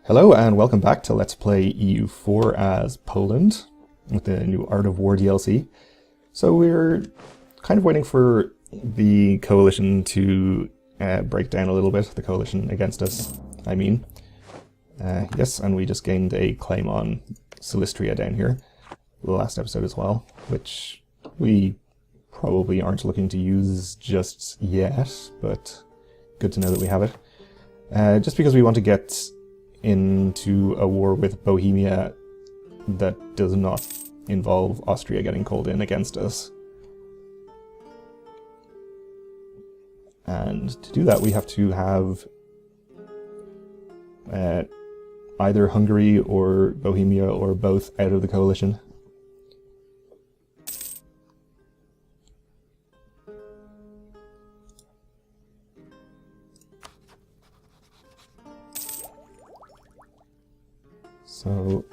Hello and welcome back to Let's Play EU4 as Poland with the new Art of War DLC. So we're kind of waiting for the coalition to break down a little bit, the coalition against us, I mean. Yes, and we just gained a claim on Silistria down here, the last episode as well, which we probably aren't looking to use just yet, but good to know that we have it. Just because we want to get into a war with Bohemia that does not involve Austria getting called in against us. And to do that we have to have either Hungary or Bohemia or both out of the coalition. So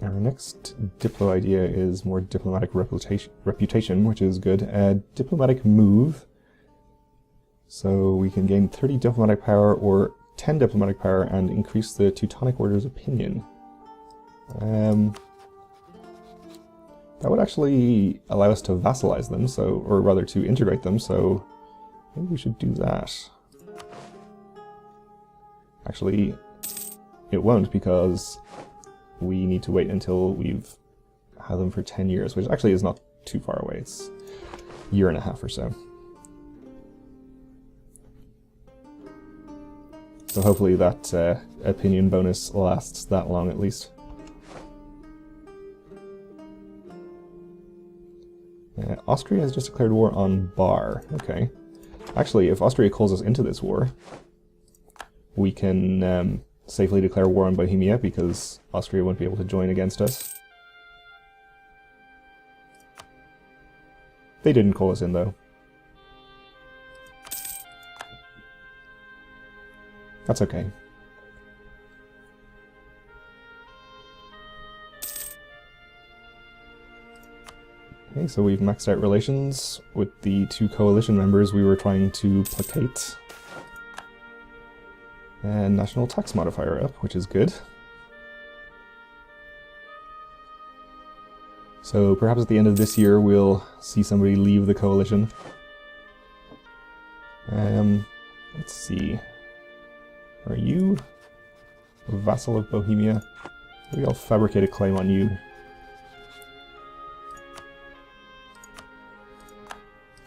our next Diplo idea is more diplomatic reputation, which is good. Diplomatic move. So we can gain 30 diplomatic power or 10 diplomatic power and increase the Teutonic Order's opinion. That would actually allow us to vassalize them, or rather to integrate them, so maybe we should do that. Actually, it won't, because we need to wait until we've had them for 10 years, which actually is not too far away. It's a year and a half or so. So hopefully that opinion bonus lasts that long at least. Austria has just declared war on Bar. Okay. Actually, if Austria calls us into this war, we can safely declare war on Bohemia, because Austria won't be able to join against us. They didn't call us in, though. That's okay. Okay, so we've maxed out relations with the two coalition members we were trying to placate. And national tax modifier up, which is good. So perhaps at the end of this year we'll see somebody leave the coalition. Let's see. Are you a vassal of Bohemia? Maybe I'll fabricate a claim on you.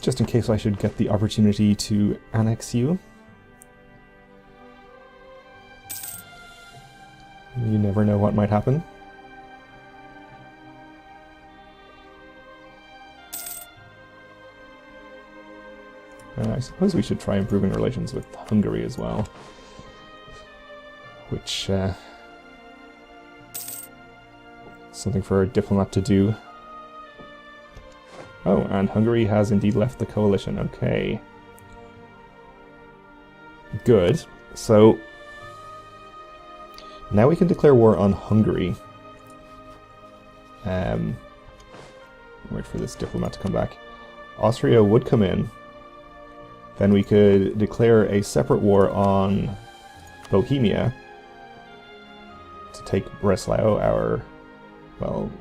Just in case I should get the opportunity to annex you. You never know what might happen. I suppose we should try improving relations with Hungary as well. Which, something for a diplomat to do. Oh, and Hungary has indeed left the coalition. Okay. Good. So now we can declare war on Hungary. Wait for this diplomat to come back. Austria would come in. Then we could declare a separate war on Bohemia to take Breslau, well,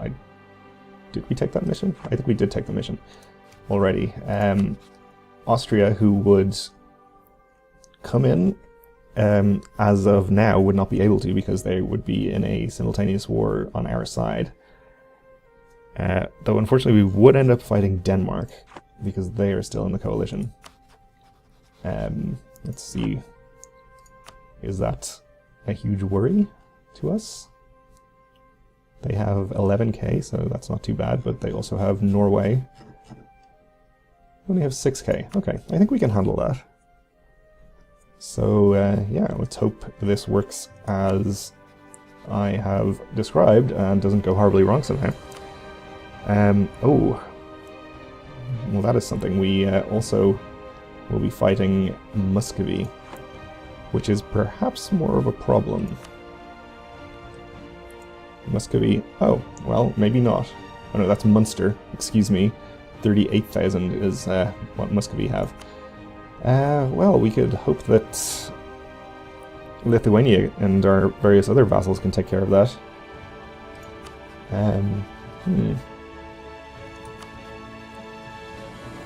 did we take that mission? I think we did take the mission already. Austria, who would come in, as of now, would not be able to, because they would be in a simultaneous war on our side. Though unfortunately we would end up fighting Denmark, because they are still in the coalition. Let's see. Is that a huge worry to us? They have 11k, so that's not too bad, but they also have Norway. Only have 6k. Okay, I think we can handle that. So, yeah, let's hope this works as I have described and doesn't go horribly wrong somehow. Oh. Well, that is something. We also will be fighting Muscovy, which is perhaps more of a problem. Muscovy. Oh, well, maybe not. Oh no, that's Munster. Excuse me. 38,000 is what Muscovy have. Well, we could hope that Lithuania and our various other vassals can take care of that.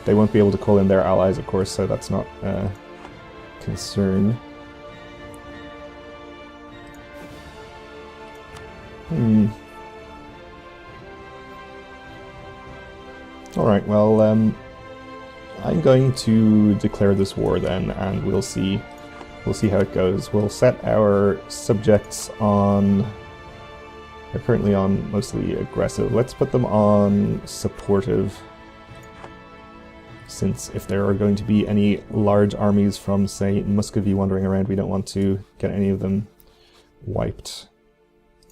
They won't be able to call in their allies, of course, so that's not a concern. Alright, well, I'm going to declare this war then, and we'll see how it goes. We'll set our subjects on... They're currently on mostly aggressive. Let's put them on supportive, since if there are going to be any large armies from, say, Muscovy wandering around, we don't want to get any of them wiped.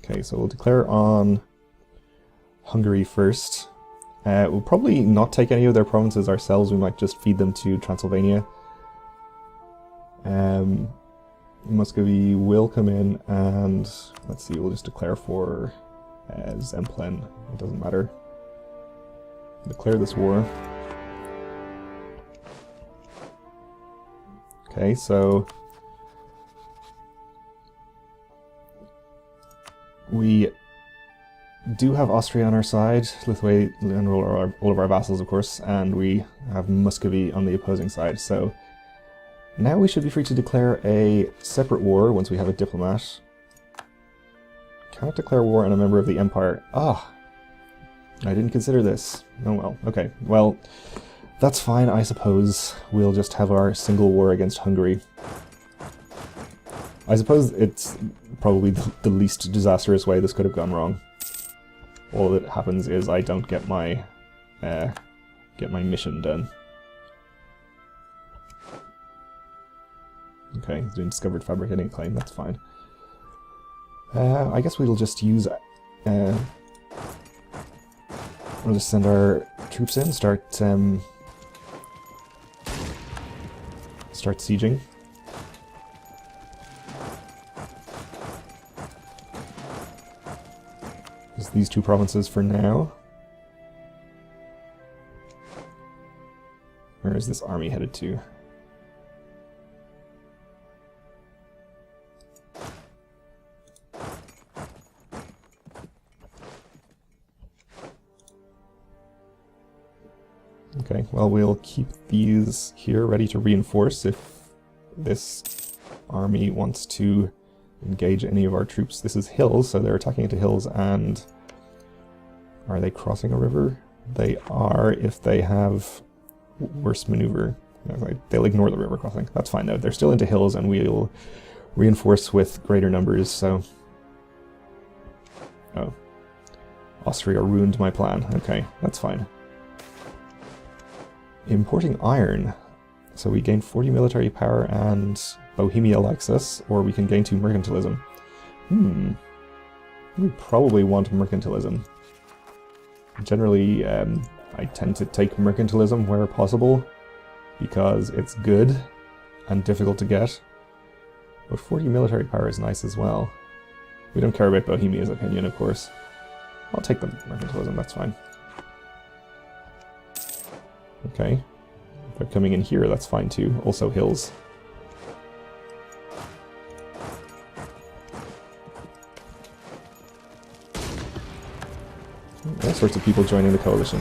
Okay, so we'll declare on Hungary first. We'll probably not take any of their provinces ourselves, we might just feed them to Transylvania. Muscovy will come in, and let's see, we'll just declare for Zemplén. It doesn't matter. Declare this war. Okay, so we do have Austria on our side, Lithuania, and all of our vassals, of course, and we have Muscovy on the opposing side. So now we should be free to declare a separate war once we have a diplomat. Cannot declare war on a member of the Empire. Ah! I didn't consider this. Oh well. Okay. Well, that's fine, I suppose. We'll just have our single war against Hungary. I suppose it's probably the least disastrous way this could have gone wrong. All that happens is I don't get my mission done. Okay, discovered fabricating claim, that's fine. I guess we'll just use... we'll just send our troops in, start sieging. Just these two provinces for now. Where is this army headed to? Okay, well, we'll keep these here ready to reinforce if this army wants to engage any of our troops. This is hills, so they're attacking into hills, and are they crossing a river? They are, if they have worse maneuver. They'll ignore the river crossing. That's fine though. They're still into hills, and we'll reinforce with greater numbers, so... Oh. Austria ruined my plan. Okay, that's fine. Importing iron. So we gain 40 military power and Bohemia likes us, or we can gain 2 mercantilism. We probably want mercantilism. Generally, I tend to take mercantilism where possible, because it's good and difficult to get. But 40 military power is nice as well. We don't care about Bohemia's opinion, of course. I'll take the mercantilism, that's fine. Okay. If they're coming in here, that's fine too. Also hills. All sorts of people joining the coalition.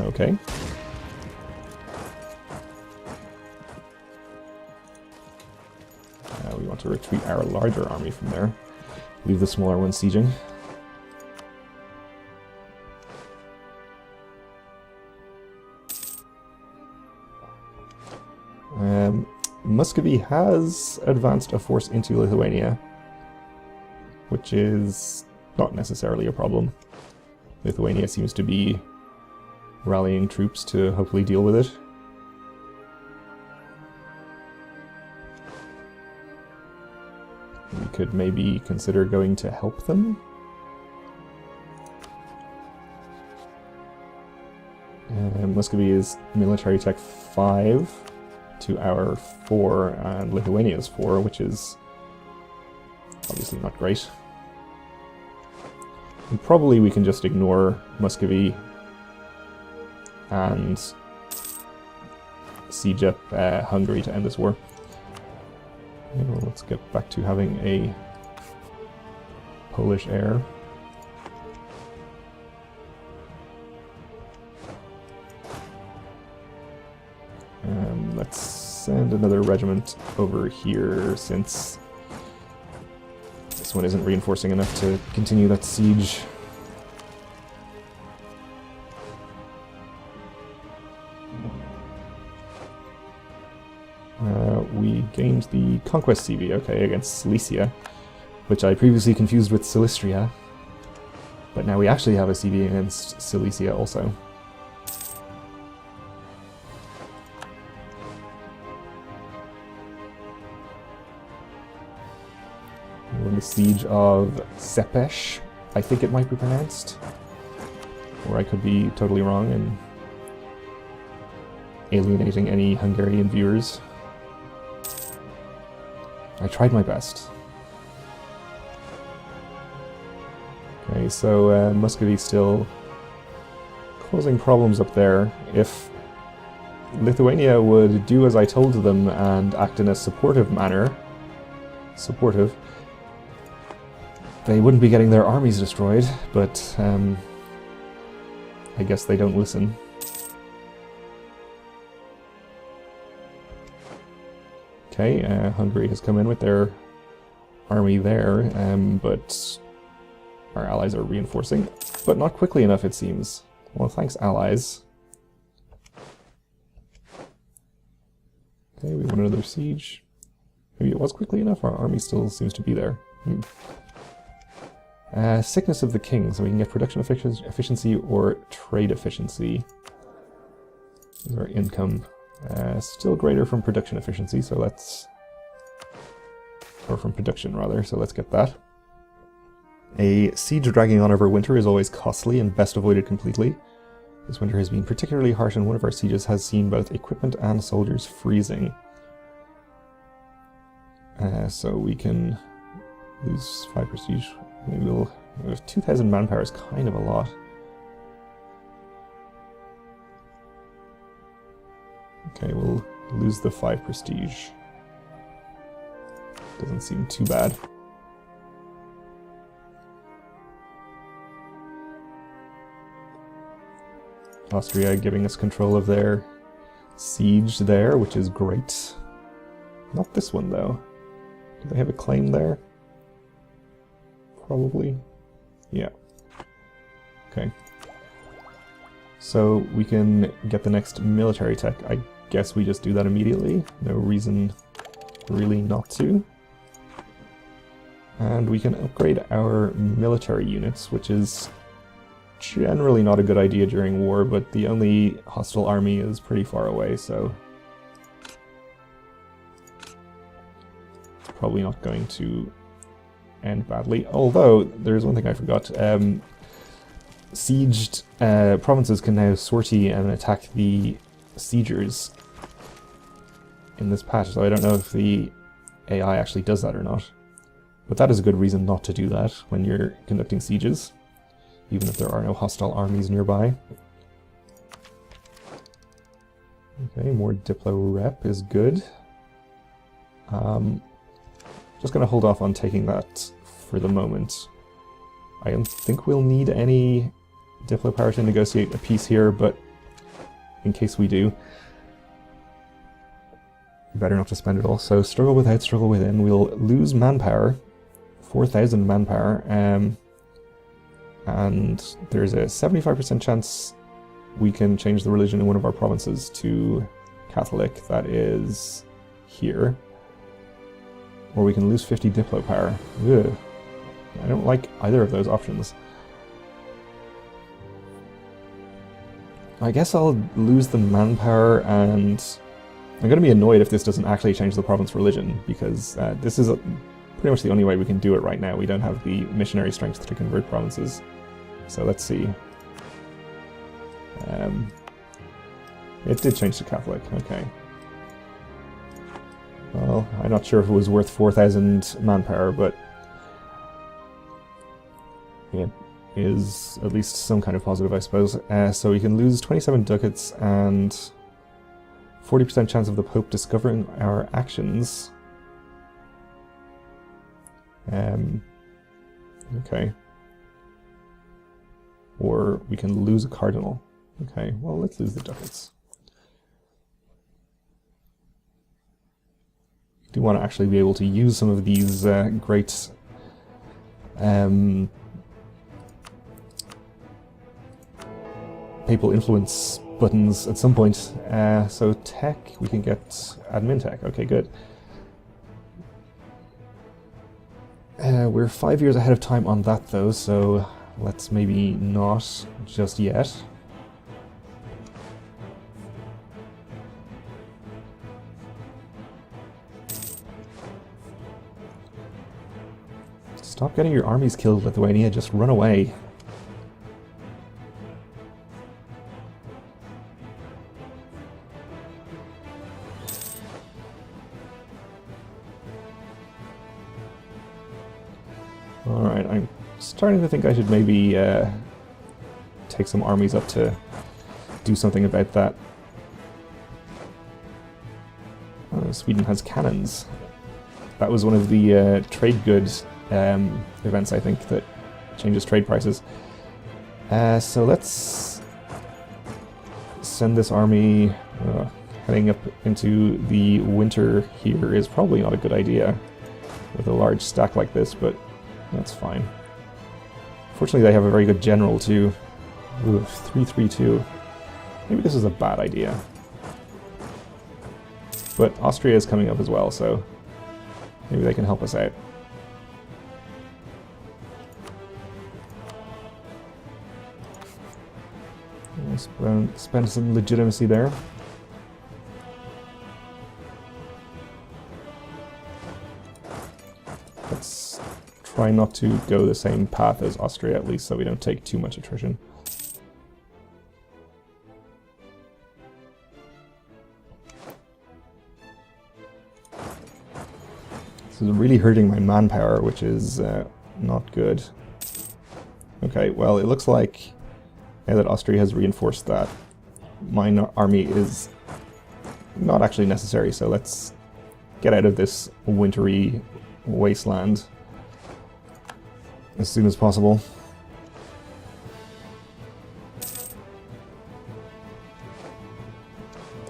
Okay. We want to retreat our larger army from there. Leave the smaller one sieging. Muscovy has advanced a force into Lithuania, which is not necessarily a problem. Lithuania seems to be rallying troops to hopefully deal with it. We could maybe consider going to help them. Muscovy is military tech 5 to our 4, and Lithuania's 4, which is obviously not great. And probably we can just ignore Muscovy and siege up Hungary to end this war. Okay, well, let's get back to having a Polish heir. Let's send another regiment over here, since this one isn't reinforcing enough to continue that siege. We gained the Conquest CV, okay, against Silesia, which I previously confused with Silistria, but now we actually have a CV against Silesia also. We're in the siege of Szepes, I think it might be pronounced, or I could be totally wrong and alienating any Hungarian viewers. I tried my best. Okay, so Muscovy's still causing problems up there. If Lithuania would do as I told them and act in a supportive manner, they wouldn't be getting their armies destroyed, but I guess they don't listen. Okay, Hungary has come in with their army there, but our allies are reinforcing, but not quickly enough, it seems. Well, thanks, allies. Okay, we won another siege. Maybe it was quickly enough, our army still seems to be there. Sickness of the king, so we can get production efficiency or trade efficiency. This is our income. Still greater from production efficiency, so let's... or from production, rather, so let's get that. A siege dragging on over winter is always costly and best avoided completely. This winter has been particularly harsh, and one of our sieges has seen both equipment and soldiers freezing. So we can lose 5 prestige. Maybe we'll... 2,000 manpower is kind of a lot. Okay, we'll lose the 5 prestige. Doesn't seem too bad. Austria giving us control of their siege there, which is great. Not this one, though. Do they have a claim there? Probably. Yeah. Okay. So we can get the next military tech. I guess we just do that immediately. No reason really not to. And we can upgrade our military units, which is generally not a good idea during war, but the only hostile army is pretty far away, so it's probably not going to end badly. Although, there's one thing I forgot. Sieged provinces can now sortie and attack the siegers in this patch, so I don't know if the AI actually does that or not. But that is a good reason not to do that when you're conducting sieges, even if there are no hostile armies nearby. Okay, more Diplo rep is good. Just going to hold off on taking that for the moment. I don't think we'll need any Diplo power to negotiate a peace here, but in case we do, better not to spend it all. So struggle without, struggle within. We'll lose manpower, 4,000 manpower, and there's a 75% chance we can change the religion in one of our provinces to Catholic. That is here. Or we can lose 50 Diplo power. Ugh. I don't like either of those options. I guess I'll lose the manpower, and I'm going to be annoyed if this doesn't actually change the province religion, because this is pretty much the only way we can do it right now. We don't have the missionary strength to convert provinces. So let's see. It did change to Catholic, okay. Well, I'm not sure if it was worth 4,000 manpower, but yeah, is at least some kind of positive, I suppose. So we can lose 27 ducats and 40% chance of the Pope discovering our actions. Okay. Or we can lose a cardinal. Okay, well, let's lose the ducats. I do want to actually be able to use some of these great papal influence buttons at some point. So tech, we can get admin tech. Okay, good. We're 5 years ahead of time on that though, so let's maybe not just yet. Stop getting your armies killed, Lithuania, just run away. Alright, I'm starting to think I should maybe take some armies up to do something about that. Sweden has cannons. That was one of the trade goods events, I think, that changes trade prices. So let's send this army. Heading up into the winter here is probably not a good idea with a large stack like this, but that's fine. Fortunately, they have a very good general too. Ooh, 332. Maybe this is a bad idea. But Austria is coming up as well, so maybe they can help us out. Spend some legitimacy there. Let's try not to go the same path as Austria, at least, so we don't take too much attrition. This is really hurting my manpower, which is not good. Okay, well, it looks like now that Austria has reinforced that, my army is not actually necessary, so let's get out of this wintry wasteland as soon as possible.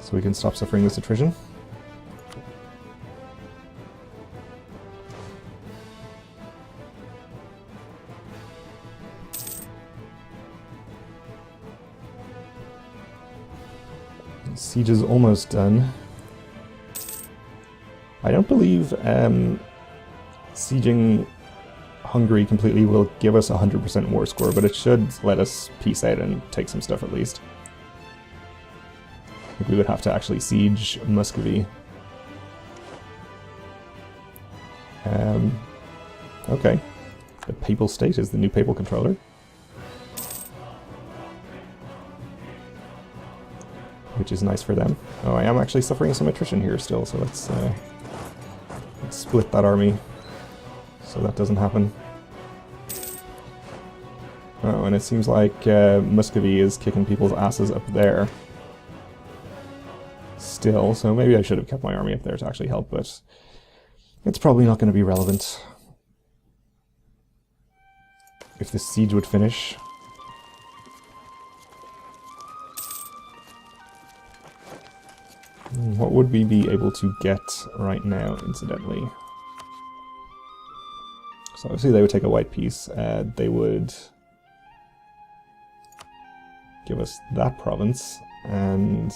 So we can stop suffering this attrition. Siege is almost done. I don't believe sieging Hungary completely will give us 100% war score, but it should let us peace out and take some stuff at least. I think we would have to actually siege Muscovy. Okay. The Papal State is the new Papal Controller. Which is nice for them. Oh, I am actually suffering some attrition here still, so let's split that army so that doesn't happen. Oh, and it seems like Muscovy is kicking people's asses up there still, so maybe I should have kept my army up there to actually help, but it's probably not going to be relevant. If this siege would finish. What would we be able to get right now, incidentally? So obviously they would take a white piece. They would give us that province and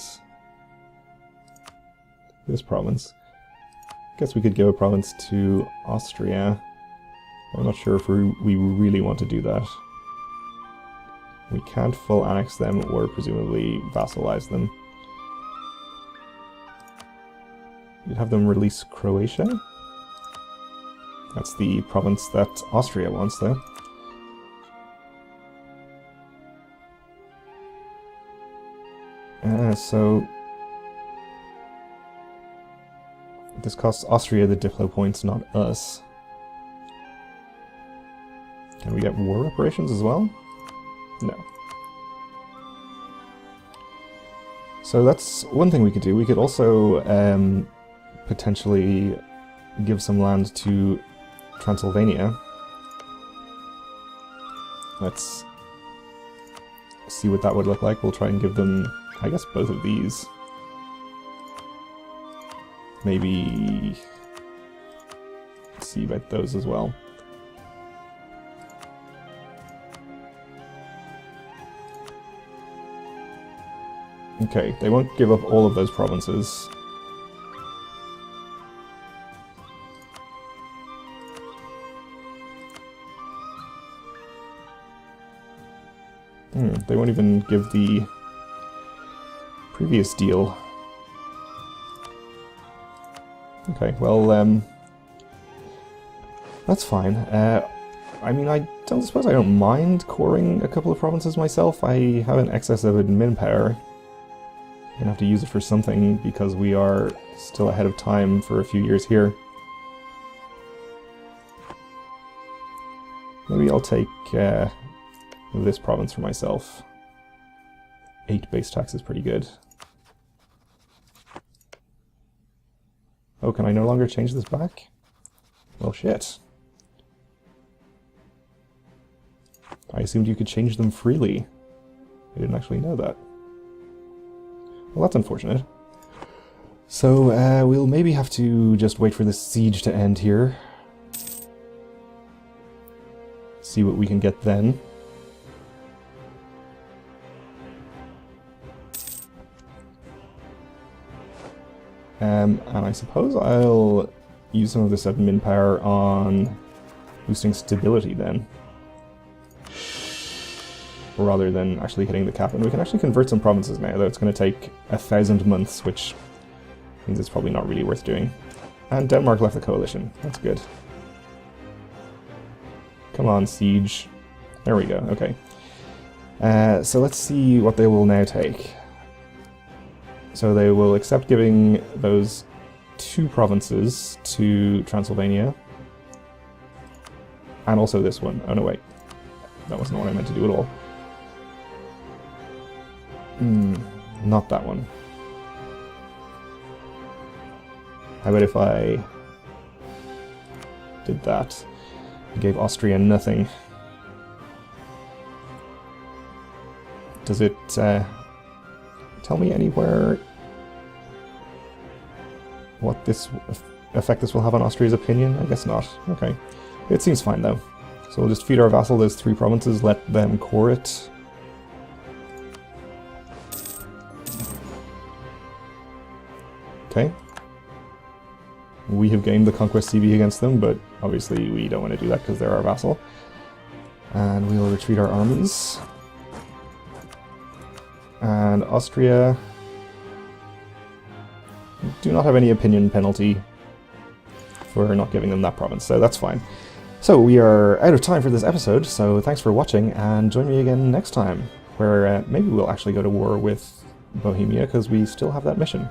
this province. Guess we could give a province to Austria. I'm not sure if we really want to do that. We can't full annex them or presumably vassalize them. You'd have them release Croatia? That's the province that Austria wants, though. So this costs Austria the Diplo points, not us. Can we get war reparations as well? No. So that's one thing we could do. We could also potentially give some land to Transylvania. Let's see what that would look like. We'll try and give them, I guess, both of these. Maybe see about those as well. Okay, they won't give up all of those provinces. They won't even give the previous deal. Okay, well, that's fine. I mean, I don't suppose I don't mind coring a couple of provinces myself. I have an excess of admin power. I'm gonna have to use it for something because we are still ahead of time for a few years here. Maybe I'll take this province for myself. 8 base tax is pretty good. Oh, can I no longer change this back? Well, shit. I assumed you could change them freely. I didn't actually know that. Well, that's unfortunate. So, we'll maybe have to just wait for this siege to end here. See what we can get then. And I suppose I'll use some of this admin power on boosting stability then, rather than actually hitting the cap. And we can actually convert some provinces now, though it's going to take 1,000 months, which means it's probably not really worth doing. And Denmark left the coalition. That's good. Come on, siege. There we go, okay. So let's see what they will now take. So they will accept giving those 2 provinces to Transylvania. And also this one. Oh no, wait. That wasn't what I meant to do at all. Not that one. How about if I did that? I gave Austria nothing. Does it tell me anywhere what this effect this will have on Austria's opinion? I guess not. Okay. It seems fine though. So we'll just feed our vassal those 3 provinces, let them core it. Okay. We have gained the Conquest CV against them, but obviously we don't want to do that because they're our vassal. And we'll retreat our armies. And Austria do not have any opinion penalty for not giving them that province, so that's fine. So we are out of time for this episode, so thanks for watching, and join me again next time, where maybe we'll actually go to war with Bohemia, because we still have that mission.